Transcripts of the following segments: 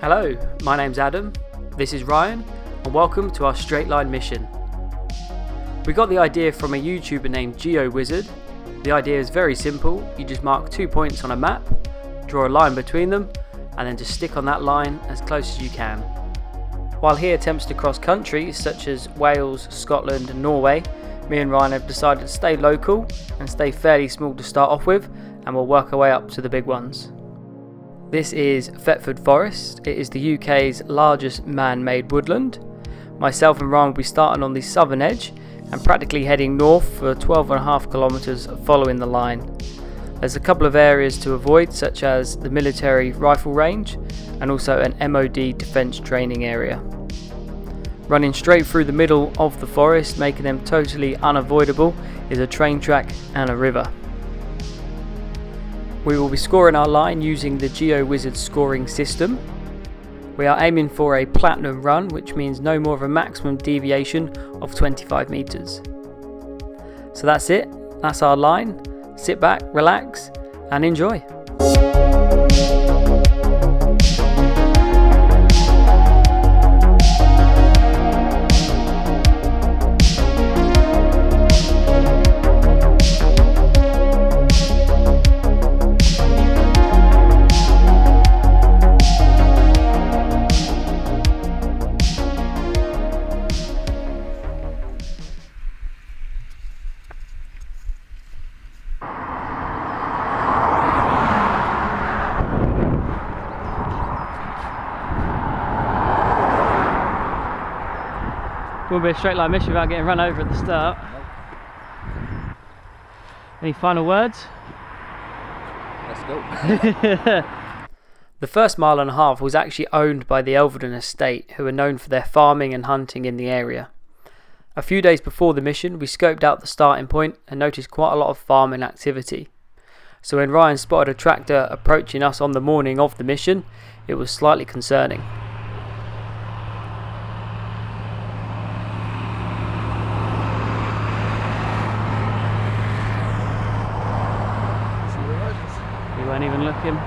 Hello, my name's Adam, this is Ryan, and welcome to our straight line mission. We got the idea from a YouTuber named GeoWizard. The idea is very simple. You just mark 2 points on a map, draw a line between them, and then just stick on that line as close as you can. While he attempts to cross countries such as Wales, Scotland and Norway, me and Ryan have decided to stay local and stay fairly small to start off with, and we'll work our way up to the big ones. This is Thetford Forest. It is the UK's largest man-made woodland. Myself and Ryan will be starting on the southern edge and practically heading north for 12.5 kilometres following the line. There's a couple of areas to avoid, such as the military rifle range and also an MOD defence training area. Running straight through the middle of the forest, making them totally unavoidable, is a train track and a river. We will be scoring our line using the GeoWizard scoring system. We are aiming for a platinum run, which means no more of a maximum deviation of 25 metres. So that's it, that's our line. Sit back, relax and enjoy. Won't be a straight line mission without getting run over at the start. Any final words? Let's go. The first mile and a half was actually owned by the Thetford estate, who are known for their farming and hunting in the area. A few days before the mission, we scoped out the starting point and noticed quite a lot of farming activity. So when Ryan spotted a tractor approaching us on the morning of the mission, it was slightly concerning. We weren't even looking.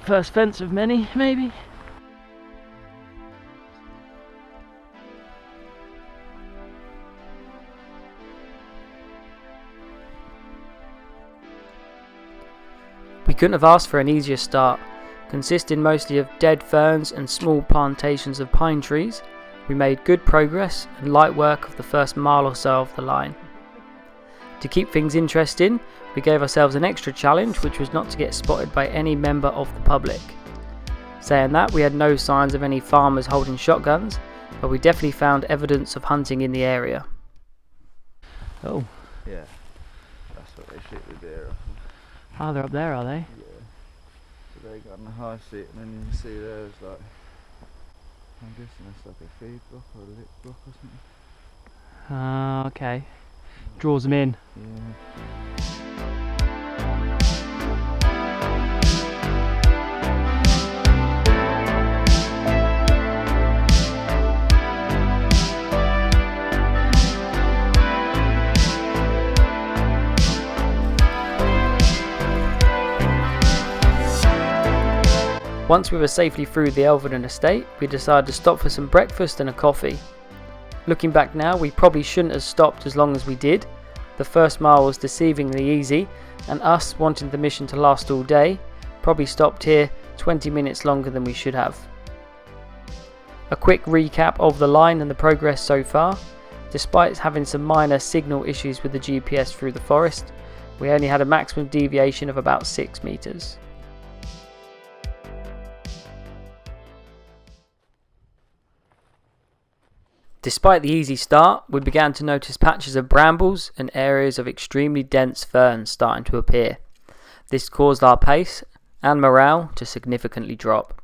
First fence of many, maybe? We couldn't have asked for an easier start. Consisting mostly of dead ferns and small plantations of pine trees, we made good progress and light work of the first mile or so of the line. To keep things interesting, we gave ourselves an extra challenge, which was not to get spotted by any member of the public. Saying that, we had no signs of any farmers holding shotguns, but we definitely found evidence of hunting in the area. Oh. Yeah, that's what they shoot with there. Oh, they're up there, are they? Yeah. So they got on the high seat, and then you can see there's like, I'm guessing that's like a feed block or a lit block or something. Okay. Draws them in. Yeah. Once we were safely through the Thetford estate, we decided to stop for some breakfast and a coffee. Looking back now, we probably shouldn't have stopped as long as we did. The first mile was deceivingly easy, and us wanting the mission to last all day, probably stopped here 20 minutes longer than we should have. A quick recap of the line and the progress so far. Despite having some minor signal issues with the GPS through the forest, we only had a maximum deviation of about 6 metres. Despite the easy start, we began to notice patches of brambles and areas of extremely dense ferns starting to appear. This caused our pace and morale to significantly drop.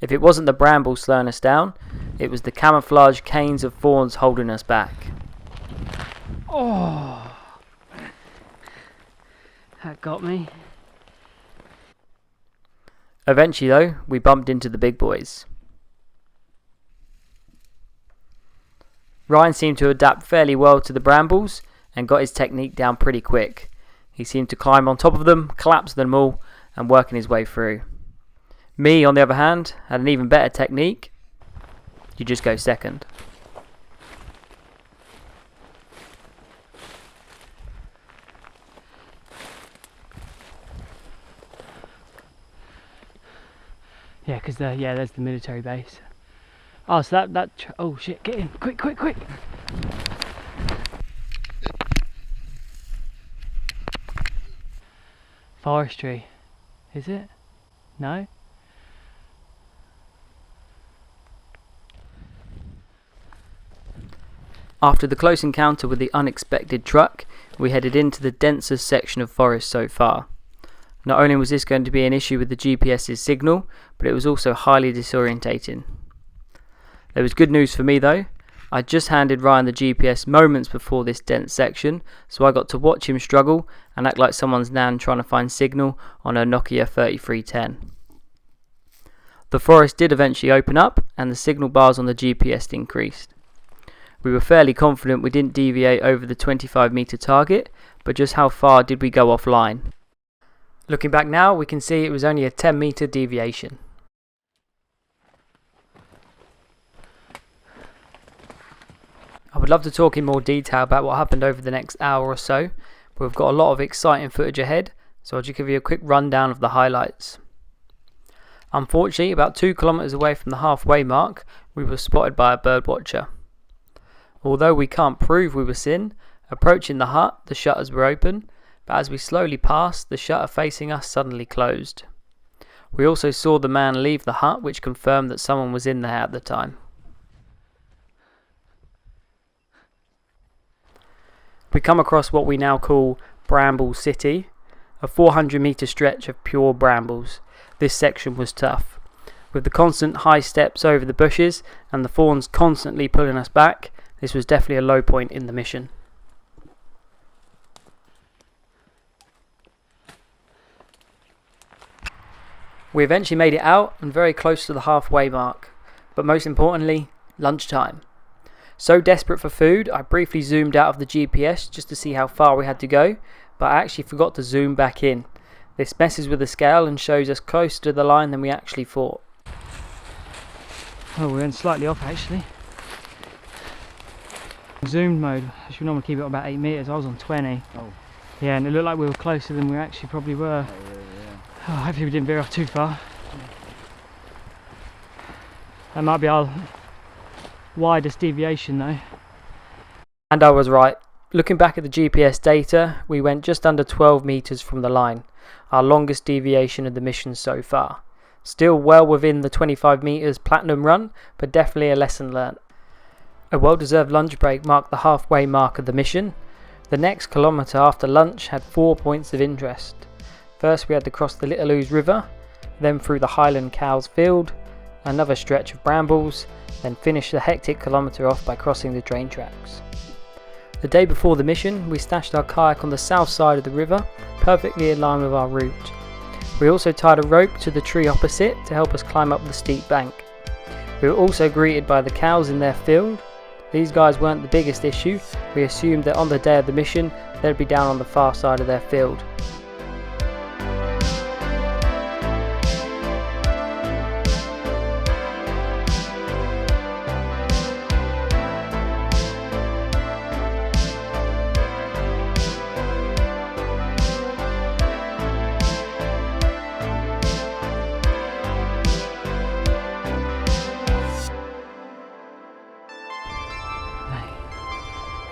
If it wasn't the brambles slowing us down, it was the camouflage canes of thorns holding us back. Oh, that got me. Eventually though, we bumped into the big boys. Ryan seemed to adapt fairly well to the brambles and got his technique down pretty quick. He seemed to climb on top of them, collapse them all, and working his way through. Me, on the other hand, had an even better technique. You just go second. Yeah, because there's the military base. Oh, so oh shit, get in, quick, quick, quick. Forestry, is it? No? After the close encounter with the unexpected truck, we headed into the densest section of forest so far. Not only was this going to be an issue with the GPS's signal, but it was also highly disorientating. There was good news for me though. I just handed Ryan the GPS moments before this dense section, so I got to watch him struggle and act like someone's nan trying to find signal on her Nokia 3310. The forest did eventually open up and the signal bars on the GPS increased. We were fairly confident we didn't deviate over the 25-metre target, but just how far did we go offline? Looking back now, we can see it was only a 10-metre deviation. I would love to talk in more detail about what happened over the next hour or so, but we've got a lot of exciting footage ahead, so I'll just give you a quick rundown of the highlights. Unfortunately, about 2 kilometres away from the halfway mark, we were spotted by a birdwatcher. Although we can't prove we were seen, approaching the hut, the shutters were open, but as we slowly passed, the shutter facing us suddenly closed. We also saw the man leave the hut, which confirmed that someone was in there at the time. We come across what we now call Bramble City, a 400-metre stretch of pure brambles. This section was tough. With the constant high steps over the bushes and the thorns constantly pulling us back, this was definitely a low point in the mission. We eventually made it out and very close to the halfway mark, but most importantly, lunchtime. So desperate for food, I briefly zoomed out of the GPS just to see how far we had to go, but I actually forgot to zoom back in. This messes with the scale and shows us closer to the line than we actually thought. Oh, we're in slightly off actually. Zoomed mode, I should normally keep it on about 8 metres, I was on 20. Oh. Yeah, and it looked like we were closer than we actually probably were. Oh, really, yeah. Oh, hopefully we didn't veer off too far. That might be our widest deviation though. And I was right. Looking back at the GPS data, we went just under 12 metres from the line, our longest deviation of the mission so far. Still well within the 25 metres platinum run, but definitely a lesson learnt. A well-deserved lunch break marked the halfway mark of the mission. The next kilometre after lunch had 4 points of interest. First we had to cross the Little Ouse River, then through the Highland Cows Field, another stretch of brambles, then finish the hectic kilometre off by crossing the train tracks. The day before the mission, we stashed our kayak on the south side of the river, perfectly in line with our route. We also tied a rope to the tree opposite to help us climb up the steep bank. We were also greeted by the cows in their field. These guys weren't the biggest issue. We assumed that on the day of the mission, they'd be down on the far side of their field.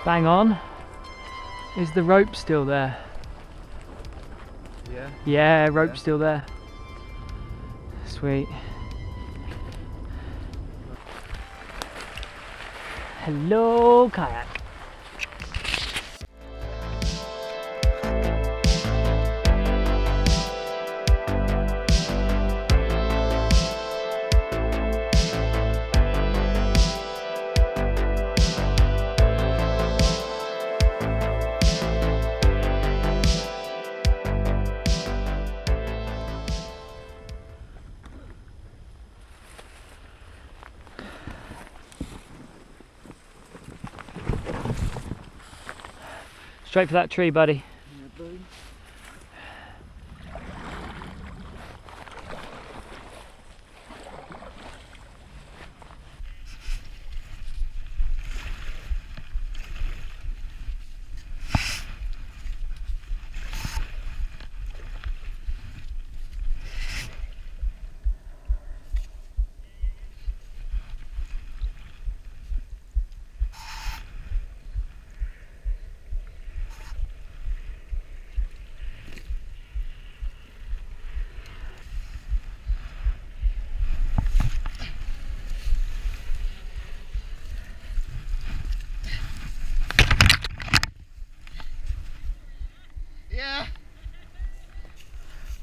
Bang on. Is the rope still there? Yeah. Yeah, rope's still there. Sweet. Hello, kayak. Straight for that tree, buddy. Yeah, buddy.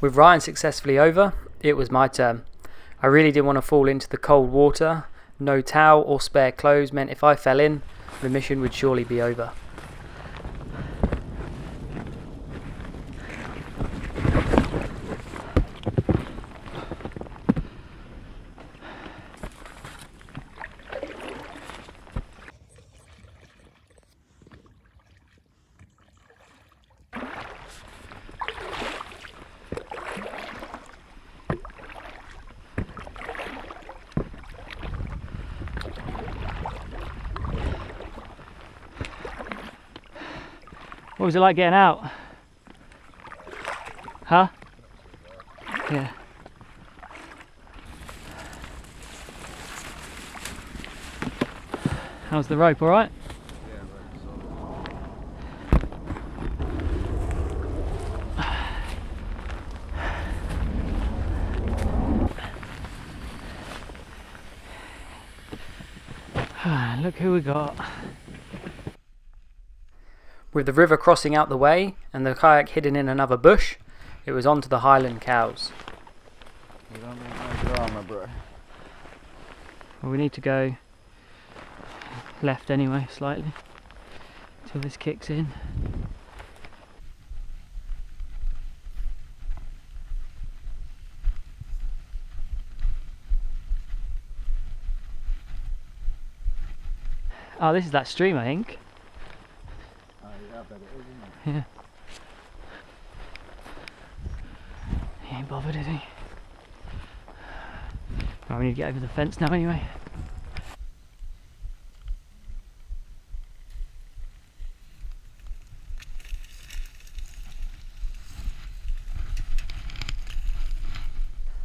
With Ryan successfully over, it was my turn. I really didn't want to fall into the cold water. No towel or spare clothes meant if I fell in, the mission would surely be over. What was it like getting out? Huh? Yeah. How's the rope, alright? Look who we got. With the river crossing out the way and the kayak hidden in another bush, it was on to the Highland cows. You don't need no drama, bro. Well, we need to go left anyway, slightly, till this kicks in. Oh, this is that stream, I think. Oh yeah, I bet it is, isn't it? Yeah. He ain't bothered, is he? Right, we need to get over the fence now anyway.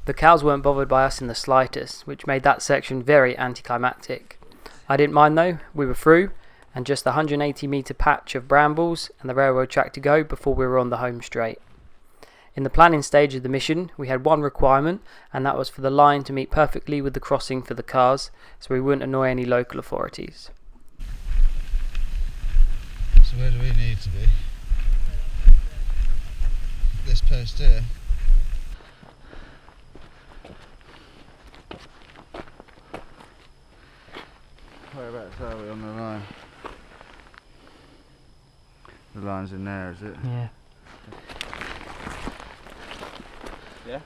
The cows weren't bothered by us in the slightest, which made that section very anticlimactic. I didn't mind though, we were through, and just the 180 metre patch of brambles and the railroad track to go before we were on the home straight. In the planning stage of the mission, we had one requirement, and that was for the line to meet perfectly with the crossing for the cars, so we wouldn't annoy any local authorities. So where do we need to be? This post here. Whereabouts are we on the line? The line's in there, is it? Yeah. Yeah?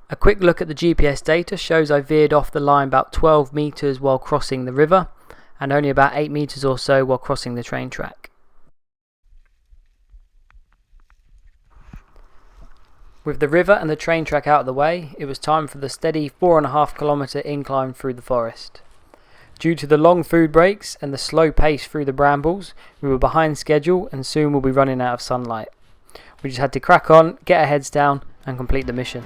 A quick look at the GPS data shows I veered off the line about 12 metres while crossing the river, and only about 8 metres or so while crossing the train track. With the river and the train track out of the way, it was time for the steady 4.5 kilometre incline through the forest. Due to the long food breaks and the slow pace through the brambles, we were behind schedule and soon we'll be running out of sunlight. We just had to crack on, get our heads down and complete the mission.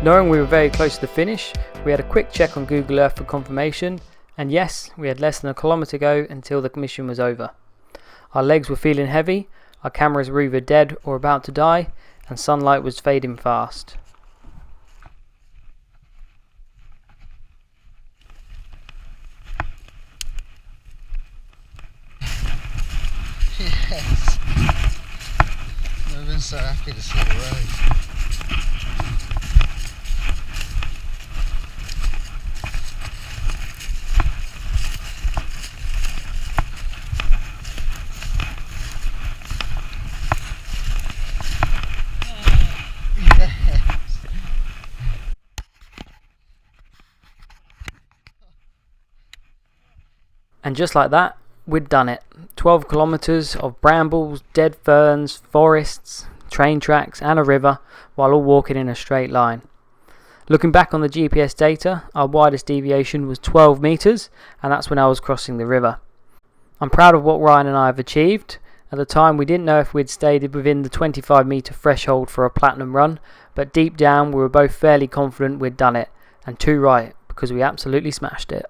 Knowing we were very close to the finish, we had a quick check on Google Earth for confirmation, and yes, we had less than a kilometre to go until the mission was over. Our legs were feeling heavy, our cameras were either dead or about to die, and sunlight was fading fast. Yes. Never been so happy to see the road. And just like that, we'd done it. 12 kilometres of brambles, dead ferns, forests, train tracks and a river, while all walking in a straight line. Looking back on the GPS data, our widest deviation was 12 metres, and that's when I was crossing the river. I'm proud of what Ryan and I have achieved. At the time we didn't know if we'd stayed within the 25 metre threshold for a platinum run, but deep down we were both fairly confident we'd done it, and too right, because we absolutely smashed it.